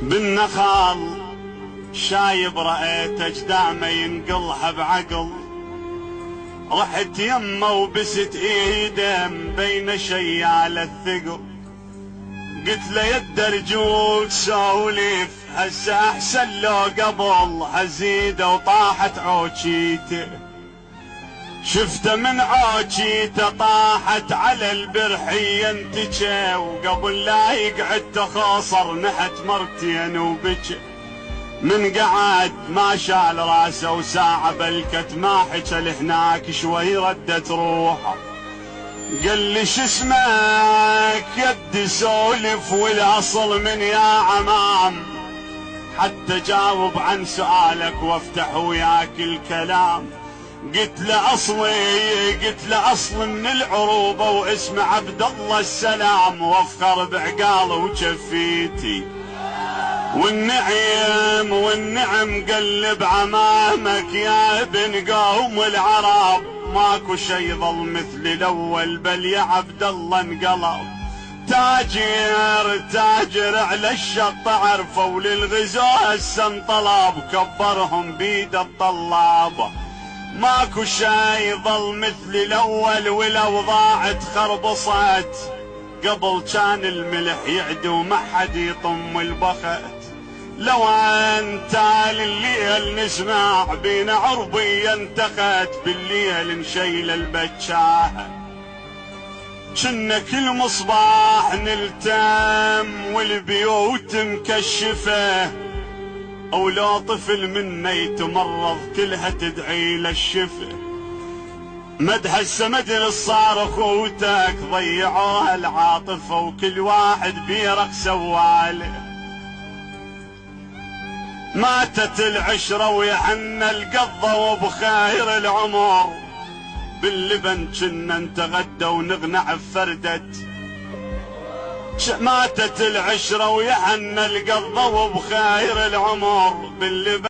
بالنخال شايب رأيت اجدامه ينقلها بعقل، رحت يمه وبست ايده بين شيال الثقل، قلت له يد ارجوك سولف هسه احسن لو قبل، هزيده وطاحت عوجيته، شفته من عوجيته طاحت على البرحية انتجى، وقبل لا يقعد تخاصر نحت مرتين وبكى، من قعد ما شال راسه وساعة بلكت ما حكى لهناك شوي ردت روحه، قال لي شو اسمك يدي سولف والاصل من يا عمام، حتى جاوب عن سؤالك وافتح وياك الكلام. قلت له اصلي من العروبه واسمه عبد الله السلام، وافخر بعقاله وجفيتي والنعم قلب عمامك يا ابن قوم العرب، ماكو شي ظل مثل الاول بل يا عبد الله انقلب، تاجر على الشط عرفوا للغزو هسه انطلب، كبرهم بيد الطلاب، ماكو شي ظل مثل الاول والاوضاع تخربصت، قبل كان الملح يعدو ما حد يطم البخت، لو انت الليل نسمع بينا عربية انتخت، بالليل نشيل البجاحة كنا كل مصباح نلتم والبيوت مكشفة، او لو طفل منا يتمرض كلها تدعي للشفا، مدح السمد صار اخوتك ضيعوها العاطفة، وكل واحد بيرق سواله، ماتت العشرة ويحنى القضة وبخير العمر، باللبن كنا نتغدى ونغنع بفردة، ماتت العشرة ويحنى القضة وبخير العمر باللبن